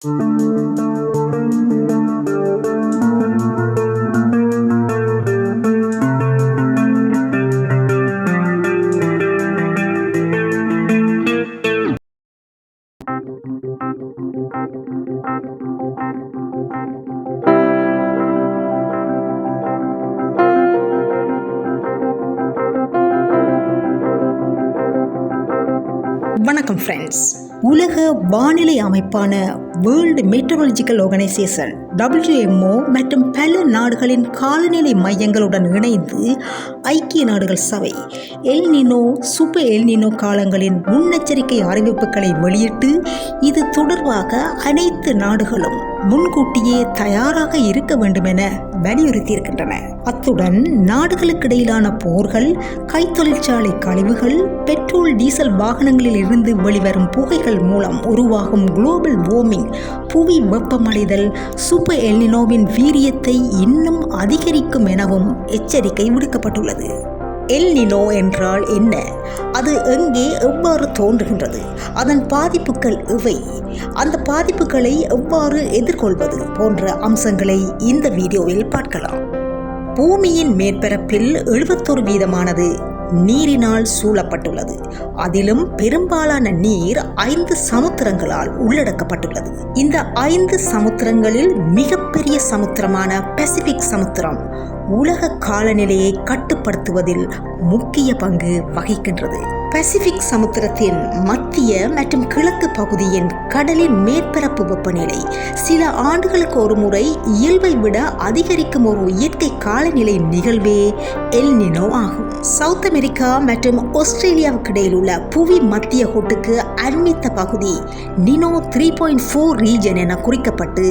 வணக்கம் ஃப்ரெண்ட்ஸ். உலக வானிலை அமைப்பான வேர்ல்டு மெட்ரோலஜிக்கல் ஆர்கனைசேஷன் WMO மற்றும் பல நாடுகளின் காலநிலை மையங்களுடன் இணைந்து ஐக்கிய நாடுகள் சபை El Nino super El Nino காலங்களின் முன்னெச்சரிக்கை அறிவிப்புகளை வெளியிட்டு இது தொடர்பாக அனைத்து நாடுகளும் முன்கூட்டியே தயாராக இருக்க வேண்டும் என வலியுறுத்தியிருக்கின்றன. அத்துடன் நாடுகளுக்கிடையிலான போர்கள், கைத்தொழிற்சாலை கழிவுகள், பெட்ரோல் டீசல் வாகனங்களில் இருந்து வெளிவரும் புகைகள் மூலம் உருவாகும் குளோபல் வார்மிங், புவி வெப்பமடைதல் சூப்பர் எல் நினோவின் வீரியத்தை இன்னும் அதிகரிக்கும் எனவும் எச்சரிக்கை விடுக்கப்பட்டுள்ளது. எல் நினோ என்றால் என்ன? அது எங்கே, எவ்வாறு தோன்றுகின்றது? அதன் பாதிப்புகள் எவை? அந்த பாதிப்புகளை எவ்வாறு எதிர்கொள்வது போன்ற அம்சங்களை இந்த வீடியோவில் பார்க்கலாம். பூமியின் மேற்பரப்பில் 71% நீரினால் சூழப்பட்டுள்ளது. அதிலும் பெரும்பாலான நீர் 5 சமுத்திரங்களால் உள்ளடக்கப்பட்டுள்ளது. இந்த 5 சமுத்திரங்களில் மிகப்பெரிய சமுத்திரமான பசிபிக் சமுத்திரம் உலக காலநிலையை கட்டுப்படுத்துவதில் முக்கிய பங்கு வகிக்கின்றது. பசிபிக் சமுத்திரத்தின் மத்திய மற்றும் கிழக்கு பகுதியின் கடலின் மேற்பரப்பு வெப்பநிலை சில ஆண்டுகளுக்கு ஒரு முறை இயல்பை விட அதிகரிக்கும் ஒரு இயற்கை காலநிலை நிகழ்வே எல் நினோ ஆகும். சவுத் அமெரிக்கா மற்றும் ஆஸ்திரேலியாவுக்கு இடையில் உள்ள புவி மத்திய கோட்டுக்கு அண்மித்த பகுதி நினோ 3.4 ரீஜன் என குறிக்கப்பட்டு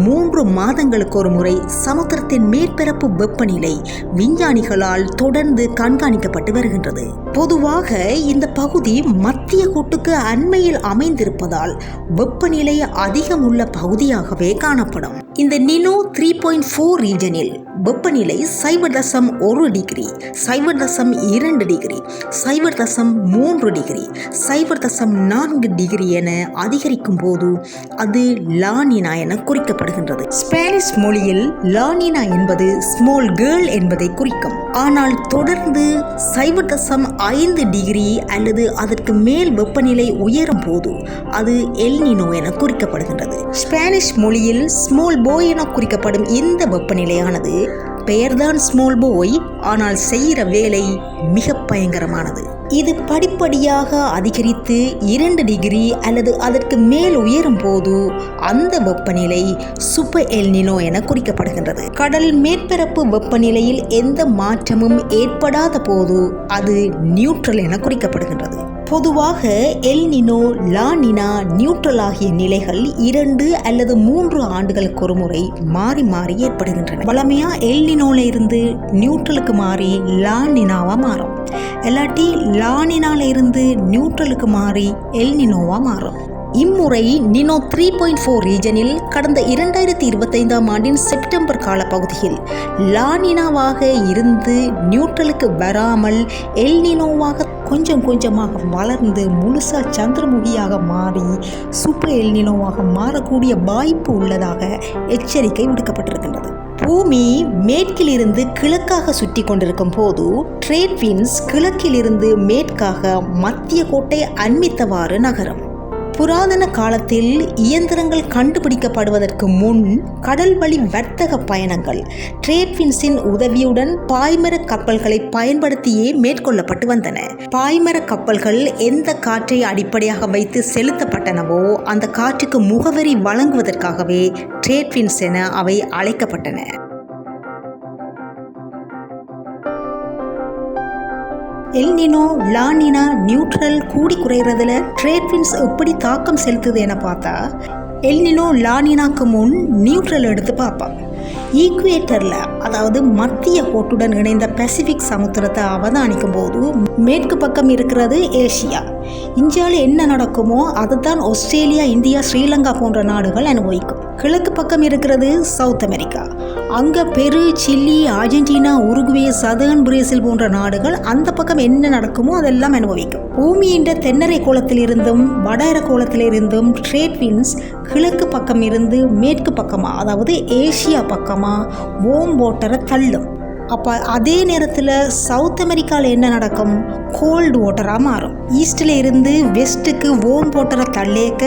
3 மாதங்களுக்கு ஒரு முறை சமுத்திரத்தின் மேற்பரப்பு வெப்பநிலை விஞ்ஞானிகளால் தொடர்ந்து கண்காணிக்கப்பட்டு வருகின்றது. பொதுவாக இந்த பகுதி மத்திய கோட்டுக்கு அண்மையில் அமைந்திருப்பதால் வெப்பநிலை அதிகம் உள்ள பகுதியாகவே காணப்படும். இந்த நினோ 3.4 ரீஜனில் வெப்பநிலை 0.1 டிகிரி, 0.2 டிகிரி, 0.3 டிகிரி, 0.4 டிகிரி என அதிகரிக்கும் போது அது லானினா என குறிக்கப்படுகின்றது. ஸ்பானிஷ் மொழியில் லானினா என்பது ஸ்மால் கேர்ள் என்பதை குறிக்கும். ஆனால் தொடர்ந்து 0.5 டிகிரி அல்லது அதற்கு மேல் வெப்பநிலை உயரும் போது அது எல் நினோ என குறிக்கப்படுகின்றது. ஸ்பானிஷ் மொழியில் ஸ்மால் பாய் என குறிக்கப்படும் இந்த வெப்பநிலையானது பெயர்தான் ஸ்மால் பாய், ஆனால் செய்கிற வேலை மிக பயங்கரமானது. இது படிப்படியாக அதிகரித்து 2 டிகிரி அல்லது அதற்கு மேல் உயரும் போது அந்த வெப்பநிலை சூப்பர் எல் நினோ என குறிக்கப்படுகின்றது. கடல் மேற்பரப்பு வெப்பநிலையில் எந்த மாற்றமும் ஏற்படாத போது அது நியூட்ரல் என குறிக்கப்படுகின்றது. பொதுவாக எல் நினோ, லானினா, நியூட்ரல் ஆகிய நிலைகள் 2 அல்லது 3 ஆண்டுகளுக்கு ஒரு முறை மாறி மாறி ஏற்படுகின்றன. வழமையா எல் நினோல இருந்து நியூட்ரலுக்கு மாறி லானினாவா மாறும், இல்லாட்டி லானினால இருந்து நியூட்ரலுக்கு மாறி எல் நினோவா மாறும். இம்முறை நினோ 3.4 ரீஜனில் கடந்த 2025ஆம் ஆண்டின் செப்டம்பர் காலப்பகுதியில் லானினாவாக இருந்து நியூட்ரலுக்கு வராமல் எல் நினோவாக கொஞ்சம் கொஞ்சமாக வளர்ந்து முழுசா சந்திரமுகியாக மாறி சூப்பர் எல் நினோவாக மாறக்கூடிய வாய்ப்பு உள்ளதாக எச்சரிக்கை விடுக்கப்பட்டிருக்கின்றது. பூமி மேற்கிலிருந்து கிழக்காக சுற்றி கொண்டிருக்கும் போது ட்ரேட் விண்ட்ஸ் கிழக்கிலிருந்து மேற்காக மத்திய கோட்டை அண்மித்தவாறு நகரும். புராதன காலத்தில் இயந்திரங்கள் கண்டுபிடிக்கப்படுவதற்கு முன் கடல் வழி வர்த்தக பயணங்கள் ட்ரேட் விண்ட்ஸின் உதவியுடன் பாய்மர கப்பல்களை பயன்படுத்தியே மேற்கொள்ளப்பட்டு வந்தன. பாய்மர கப்பல்கள் எந்த காற்றை அடிப்படையாக வைத்து செலுத்தப்பட்டனவோ அந்த காற்றுக்கு முகவரி வழங்குவதற்காகவே ட்ரேட் விண்ட்ஸ் என அவை அழைக்கப்பட்டன. எல் நினோ, லானினா, நியூட்ரல் கூடி குறைகிறதுல ட்ரேட் விண்ட்ஸ் எப்படி தாக்கம் செலுத்துது என பார்த்தா எல் நினோ லானினாக்கு முன் நியூட்ரல் எடுத்து பார்ப்பாங்க. ஈக்குவேட்டரில், அதாவது மத்திய கோட்டுடன் இணைந்த பசிபிக் சமுத்திரத்தை அவதானிக்கும் போது மேற்கு பக்கம் இருக்கிறது ஏசியா. இந்தியாவில் என்ன நடக்குமோ அதுதான் ஆஸ்திரேலியா, இந்தியா, ஸ்ரீலங்கா போன்ற நாடுகள் அனுபவிக்கும். கிழக்கு பக்கம் இருக்கிறது சவுத் அமெரிக்கா. அங்கே பெரு, chilli, Argentina, Uruguay, southern Brazil போன்ற நாடுகள் அந்த பக்கம் என்ன நடக்குமோ அதெல்லாம் அனுபவிக்கும். பூமியின் தென்னரை கோளத்திலிருந்தும் வடர கோளத்திலிருந்தும் ட்ரேட் விண்ட்ஸ் கிழக்கு பக்கம் இருந்து மேற்கு பக்கமாக, அதாவது ஏசியா பக்கமாக வார்ம் வாட்டரை தள்ளும். அப்போ அதே நேரத்தில் சவுத் அமெரிக்காவில் என்ன நடக்கும்? கோல்டு வாட்டராக மாறும். ஈஸ்டில் இருந்து வெஸ்ட்டுக்கு வார்ம் வாட்டரை தள்ளேக்க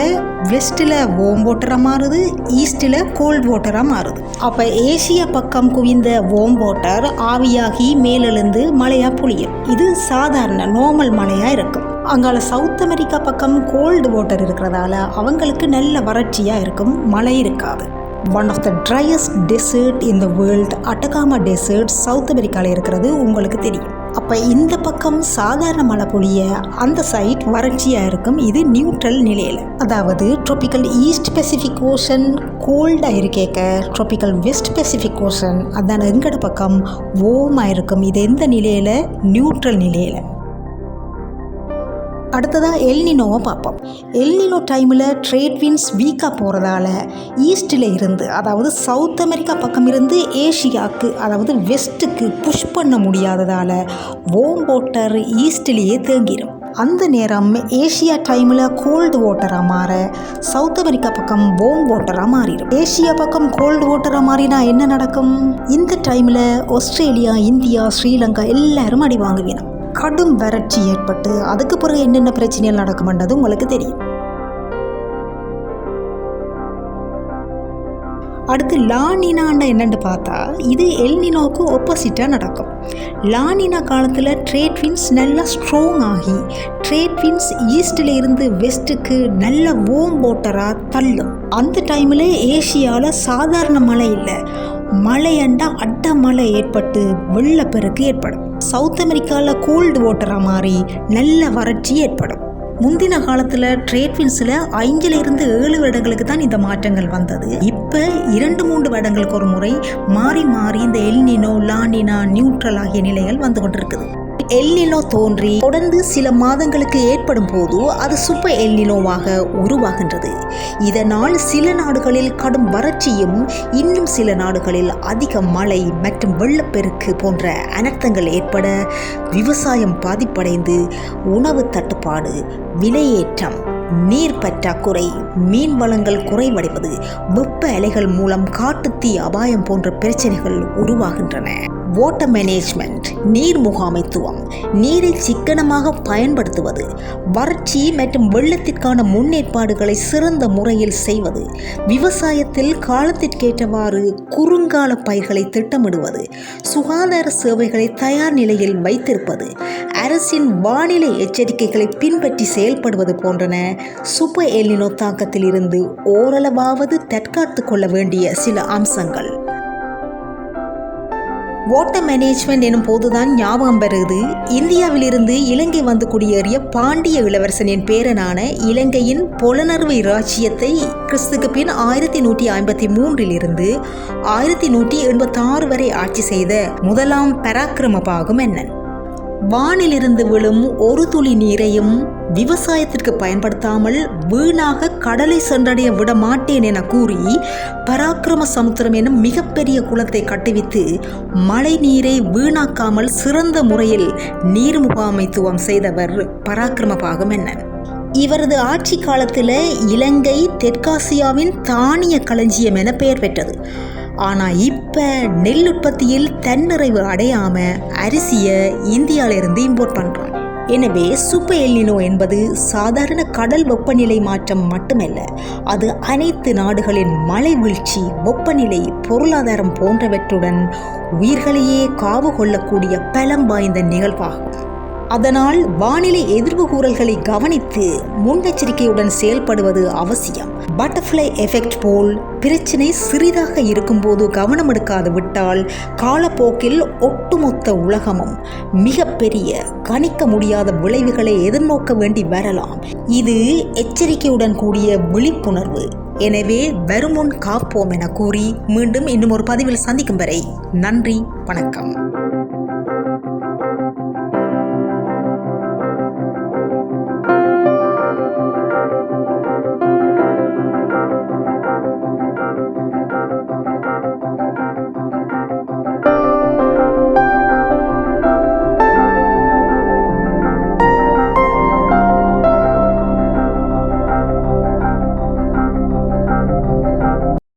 வெஸ்ட்டில் வார்ம் வாட்டராக மாறுது, ஈஸ்டில் கோல்டு வாட்டராக மாறுது. அப்போ ஏசியா பக்கம் குவிந்த வார்ம் வாட்டர் ஆவியாகி மேலெழுந்து மழையாக பொழியும். இது சாதாரண நார்மல் மழையாக இருக்கும். அங்கால சவுத் அமெரிக்கா பக்கம் கோல்டு வாட்டர் இருக்கிறதால அவங்களுக்கு நல்ல வறட்சியாக இருக்கும், மழை இருக்காது. One of the driest desert in the world Atacama desert South அமெரிக்காவில் இருக்கிறது உங்களுக்கு தெரியும். அப்போ இந்த பக்கம் சாதாரண மழை பொழிய அந்த சைட் வறட்சியாக இருக்கும். இது நியூட்ரல் நிலையில், அதாவது ட்ராபிக்கல் ஈஸ்ட் பசிபிக் ஓஷன் கோல்டாக இருக்கேக்க ட்ராபிக்கல் வெஸ்ட் பசிபிக் ஓஷன் அதான எங்கட பக்கம் வார்மாக இருக்கும். இது எந்த நிலையில்? நியூட்ரல் நிலையில். அடுத்ததாக எல்னினோவை பார்ப்போம். எல்னினோ டைமில் ட்ரேட் விண்ட்ஸ் வீக்காக போகிறதால ஈஸ்டில் இருந்து, அதாவது சவுத் அமெரிக்கா பக்கம் இருந்து ஏஷியாவுக்கு, அதாவது வெஸ்ட்டுக்கு புஷ் பண்ண முடியாததால் வார்ம் வாட்டர் ஈஸ்டிலேயே தேங்கிடும். அந்த நேரம் ஏஷியா டைமில் கோல்டு வாட்டராக மாற சவுத் அமெரிக்கா பக்கம் வார்ம் வாட்டராக மாறிடும். ஏஷியா பக்கம் கோல்டு வாட்டராக மாறினா என்ன நடக்கும்? இந்த டைமில் ஆஸ்திரேலியா, இந்தியா, ஸ்ரீலங்கா எல்லாரும் அடி வாங்குவினோம். கடும் வறட்சி ஏற்பட்டு அதுக்கு பிறகு என்னென்ன பிரச்சனைகள் நடக்கும்ன்றது உங்களுக்கு தெரியும். அடுத்து லானினாண்டா என்னென்னு பார்த்தா இது எல்னினோவுக்கு ஆப்போசிட்டாக நடக்கும். லானினா காலத்தில் ட்ரேட் விண்ட்ஸ் நல்லா ஸ்ட்ராங் ஆகி ட்ரேட் விண்ட்ஸ் ஈஸ்டில் இருந்து வெஸ்ட்டுக்கு நல்ல வார்ம் வாட்டராக தள்ளும். அந்த டைமில் ஏஷியாவில் சாதாரண மழை இல்லை, மழையண்டா அட்ட மழை ஏற்பட்டு வெள்ளப்பெருக்கு ஏற்படும். சவுத் அமெரிக்காவில் கோல்டு வாட்டராக மாறி நல்ல வறட்சி ஏற்படும். முந்தின காலத்தில் ட்ரேட் விண்ட்ஸில் 5-7 வருடங்களுக்கு தான் இந்த மாற்றங்கள் வந்தது. இப்போ 2-3 வருடங்களுக்கு ஒரு முறை மாறி மாறி இந்த எல்னினோ, லானினா, நியூட்ரல் ஆகிய நிலைகள் வந்து கொண்டிருக்குது. எல்னினோ தோன்றி தொடர்ந்து சில மாதங்களுக்கு ஏற்படும் போது அது சூப்பர் எல்னினோவாக உருவாகின்றது. இதனால் சில நாடுகளில் கடும் வறட்சியும் இன்னும் சில நாடுகளில் அதிக மழை மற்றும் வெள்ளப்பெருக்கு போன்ற அனர்த்தங்கள் ஏற்பட விவசாயம் பாதிப்படைந்து உணவு தட்டுப்பாடு, விலையேற்றம், நீர் பற்றாக்குறை, மீன் வளங்கள் குறைவடைவது, வெப்ப அலைகள் மூலம் காட்டுத்தீ அபாயம் போன்ற பிரச்சனைகள் உருவாகின்றன. வாட்டர் மேனேஜ்மெண்ட், நீர் முகாமைத்துவம், நீரை சிக்கனமாக பயன்படுத்துவது, வறட்சி மற்றும் வெள்ளத்திற்கான முன்னேற்பாடுகளை சிறந்த முறையில் செய்வது, விவசாயத்தில் காலத்திற்கேற்றவாறு குறுங்கால பயிர்களை திட்டமிடுவது, சுகாதார சேவைகளை தயார் நிலையில் வைத்திருப்பது, அரசின் வானிலை எச்சரிக்கைகளை பின்பற்றி செயல்படுவது போன்றன சூப்பர் எல்னினோ தாக்கத்தில் இருந்து ஓரளவாவது தற்காத்து கொள்ள வேண்டிய சில அம்சங்கள். வாட்டர் மேனேஜ்மெண்ட் எனும் போதுதான் ஞாபகம் வருது இந்தியாவிலிருந்து இலங்கை வந்து குடியேறிய பாண்டிய இளவரசனின் பேரனான இலங்கையின் பொலனறுவை இராச்சியத்தை கிறிஸ்துக்கு பின் 1153 1186 வரை ஆட்சி செய்த முதலாம் பராக்கிரமபாகு மன்னன். வானிலிருந்து விழும் ஒரு துளி நீரையும் விவசாயத்திற்கு பயன்படுத்தாமல் வீணாக கடலை சென்றடைய விட மாட்டேன் என கூறி பராக்கிரம சமுத்திரம் எனும் மிகப்பெரிய குளத்தை கட்டுவித்து மழை நீரை வீணாக்காமல் சிறந்த முறையில் நீர் முகாமைத்துவம் செய்தவர் பராக்கிரமபாகு மன்னன். இவரது ஆட்சி காலத்தில் இலங்கை தெற்காசியாவின் தானிய களஞ்சியம் என பெயர் பெற்றது. ஆனால் இப்போ நெல் உற்பத்தியில் தன்னிறைவு அடையாமல் அரிசியை இந்தியாவிலிருந்து இம்போர்ட் பண்ணுறோம். எனவே சூப்பர் எல்னினோ என்பது சாதாரண கடல் வெப்பநிலை மாற்றம் மட்டுமல்ல, அது அனைத்து நாடுகளின் மழை வீழ்ச்சி, வெப்பநிலை, பொருளாதாரம் போன்றவற்றுடன் உயிர்களையே காவு கொள்ளக்கூடிய பலம் வாய்ந்த நிகழ்வாகும். அதனால் வானிலை எதிர்வு கூறல்களை கவனித்து முன்னெச்சரிக்கையுடன் செயல்படுவது அவசியம். பட்டர்ஃப்ளை எஃபெக்ட் போல் பிரச்சனை சிறிதாக இருக்கும்போது கவனம் எடுக்காது விட்டால் காலப்போக்கில் ஒட்டுமொத்த உலகமும் மிகப்பெரிய கணிக்க முடியாத விளைவுகளை எதிர்நோக்க வேண்டி வரலாம். இது எச்சரிக்கையுடன் கூடிய விழிப்புணர்வு. எனவே வருமுன் காப்போம் என கூறி மீண்டும் இன்னும் ஒரு பதிவில் சந்திக்கும் வரை நன்றி, வணக்கம்.